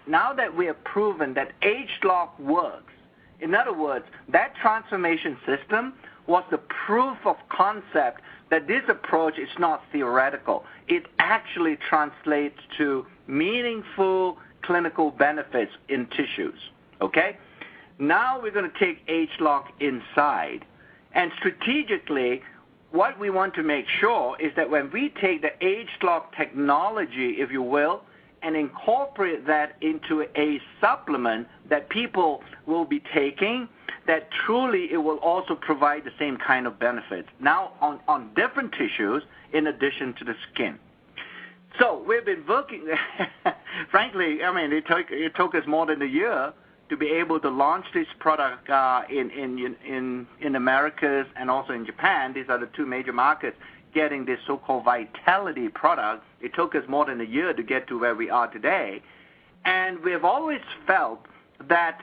now that we have proven that ageLOC works, in other words, that transformation system was the proof of concept that this approach is not theoretical. It actually translates to meaningful clinical benefits in tissues, okay? Now we're going to take ageLOC inside, and strategically, what we want to make sure is that when we take the ageLOC technology, if you will, and incorporate that into a supplement that people will be taking, that truly it will also provide the same kind of benefits. Now on different tissues in addition to the skin. So we've been working, frankly, I mean, it took us more than a year to be able to launch this product in Americas and also in Japan. These are the two major markets getting this so-called vitality product. It took us more than a year to get to where we are today. And we've always felt that,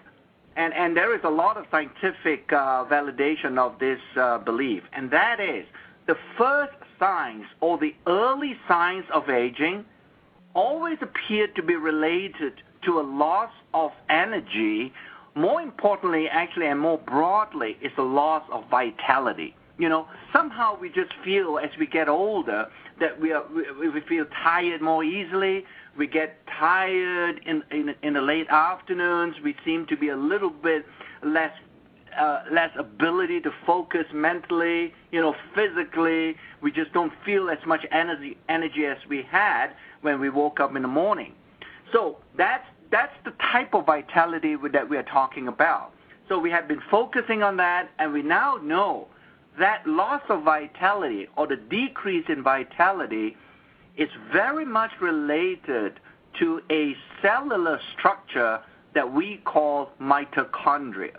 and there is a lot of scientific validation of this belief, and that is the first signs or the early signs of aging always appear to be related to a loss of energy. More importantly, actually, and more broadly, is a loss of vitality. You know, somehow we just feel as we get older that we feel tired more easily. We get tired in the late afternoons. We seem to be a little bit less ability to focus mentally, you know, physically. We just don't feel as much energy as we had when we woke up in the morning. So that's the type of vitality that we are talking about. So we have been focusing on that, and we now know that loss of vitality or the decrease in vitality is very much related to a cellular structure that we call mitochondria.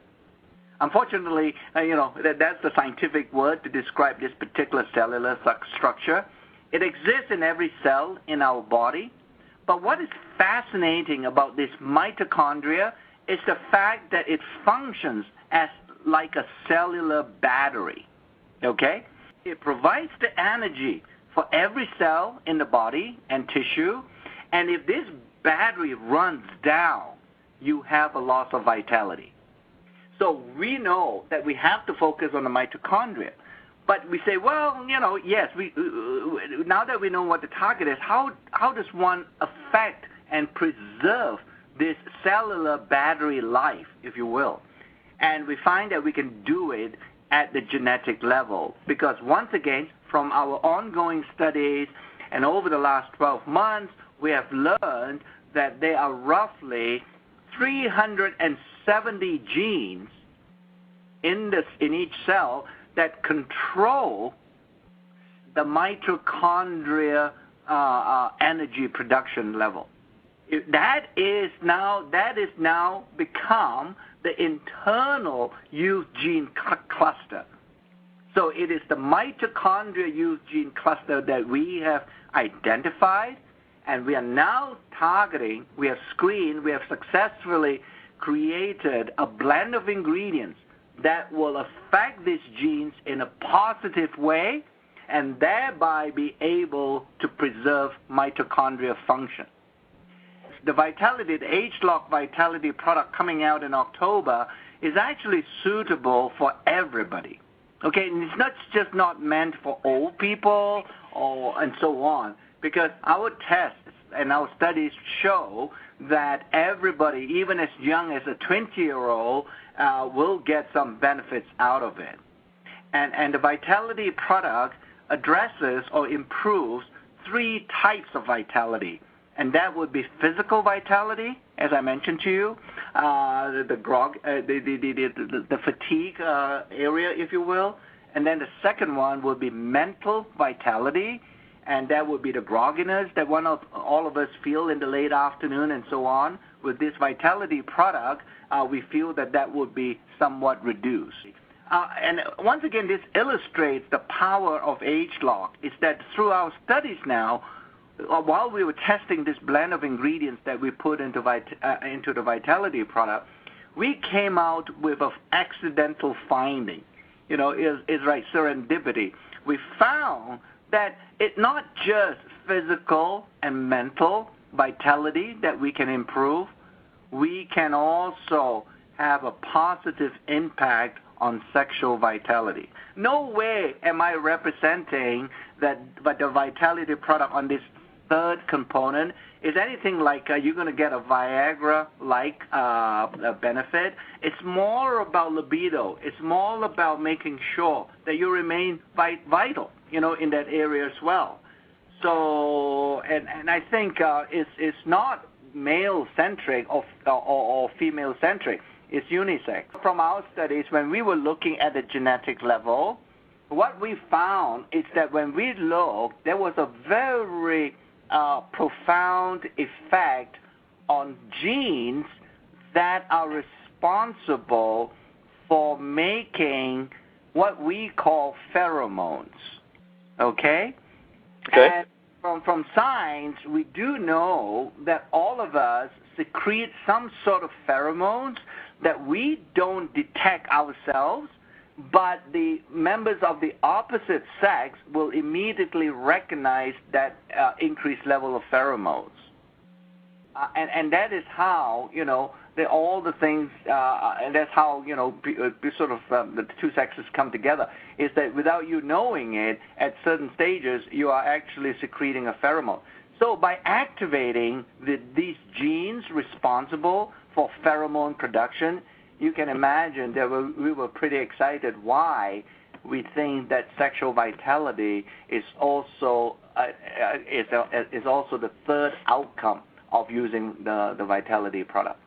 Unfortunately, that's the scientific word to describe this particular cellular structure. It exists in every cell in our body, but what is fascinating about this mitochondria is the fact that it functions as like a cellular battery. Okay? It provides the energy for every cell in the body and tissue, and if this battery runs down, you have a loss of vitality. So we know that we have to focus on the mitochondria. But we say, well, yes, now that we know what the target is, how does one affect and preserve this cellular battery life, if you will? And we find that we can do it at the genetic level, because once again, from our ongoing studies and over the last 12 months, we have learned that there are roughly 370 genes in each cell that control the mitochondria energy production level. That is now become the internal use gene cluster. So it is the mitochondria use gene cluster that we have identified, and we are now targeting, we have screened, we have successfully created a blend of ingredients that will affect these genes in a positive way and thereby be able to preserve mitochondria function. The vitality, the ageLOC vitality product coming out in October is actually suitable for everybody. Okay, and it's just not meant for old people and so on, because our tests and our studies show that everybody, even as young as a 20-year-old, will get some benefits out of it. And the vitality product addresses or improves three types of vitality. And that would be physical vitality, as I mentioned to you, the fatigue area, if you will. And then the second one would be mental vitality, and that would be the grogginess that all of us feel in the late afternoon and so on. With this vitality product, we feel that would be somewhat reduced. And once again, this illustrates the power of ageLOC, is that through our studies now, while we were testing this blend of ingredients that we put into the vitality product, we came out with an accidental finding. Is right, serendipity. We found that it's not just physical and mental vitality that we can improve, we can also have a positive impact on sexual vitality. No way am I representing that the vitality product on this third component is anything like you're going to get a Viagra-like benefit. It's more about libido. It's more about making sure that you remain vital, in that area as well. So, and I think it's not male-centric or female-centric. It's unisex. From our studies, when we were looking at the genetic level, what we found is that when we looked, there was a very profound effect on genes that are responsible for making what we call pheromones. Okay? And from science, we do know that all of us secrete some sort of pheromones that we don't detect ourselves, but the members of the opposite sex will immediately recognize that increased level of pheromones. And that is how, all the things, and that's how, the two sexes come together, is that without you knowing it, at certain stages, you are actually secreting a pheromone. So by activating these genes responsible for pheromone production, you can imagine that we were pretty excited why we think that sexual vitality is also the third outcome of using the vitality product.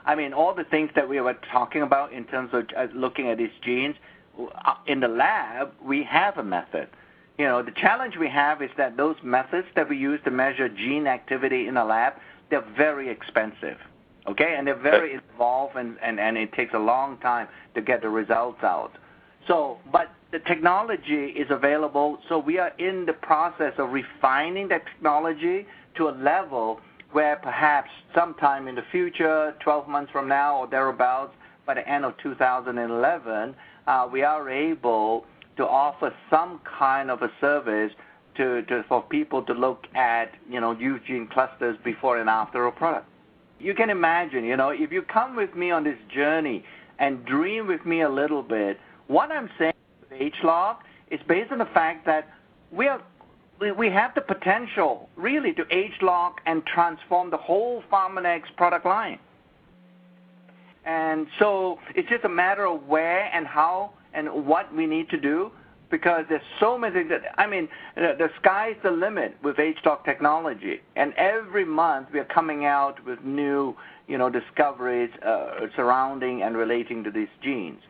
I mean, all the things that we were talking about in terms of looking at these genes, in the lab, we have a method. The challenge we have is that those methods that we use to measure gene activity in the lab, they're very expensive, okay? And they're very involved, and it takes a long time to get the results out. So, but the technology is available, so we are in the process of refining that technology to a level where perhaps sometime in the future, 12 months from now or thereabouts, by the end of 2011, we are able to offer some kind of a service for people to look at, use gene clusters before and after a product. You can imagine, if you come with me on this journey and dream with me a little bit, what I'm saying with ageLOC is based on the fact that we have the potential really to ageLOC and transform the whole Pharmanex product line. And so it's just a matter of where and how and what we need to do, because there's so many things the sky's the limit with ageLOC technology. And every month we are coming out with new, discoveries surrounding and relating to these genes.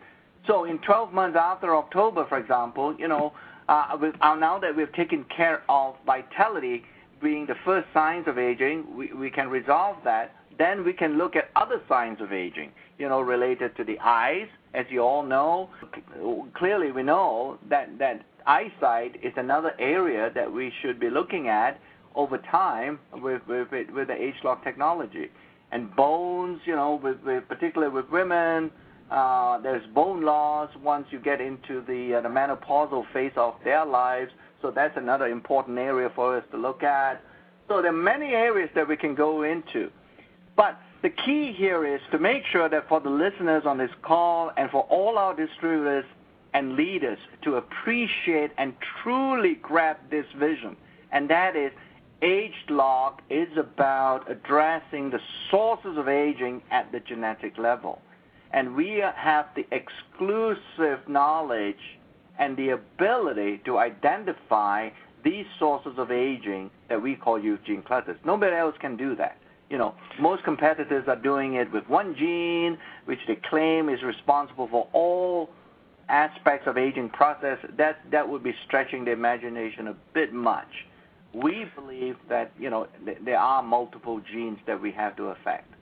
So in 12 months after October, for example, now that we've taken care of vitality being the first signs of aging, we can resolve that. Then we can look at other signs of aging, related to the eyes. As you all know, clearly we know that eyesight is another area that we should be looking at over time with the ageLOC technology. And bones, particularly with women, there's bone loss once you get into the menopausal phase of their lives. So that's another important area for us to look at. So there are many areas that we can go into. But the key here is to make sure that for the listeners on this call and for all our distributors and leaders to appreciate and truly grab this vision, and that is ageLOC is about addressing the sources of aging at the genetic level. And we have the exclusive knowledge and the ability to identify these sources of aging that we call youth gene clusters. Nobody else can do that. Most competitors are doing it with one gene, which they claim is responsible for all aspects of aging process. That would be stretching the imagination a bit much. We believe that, there are multiple genes that we have to affect.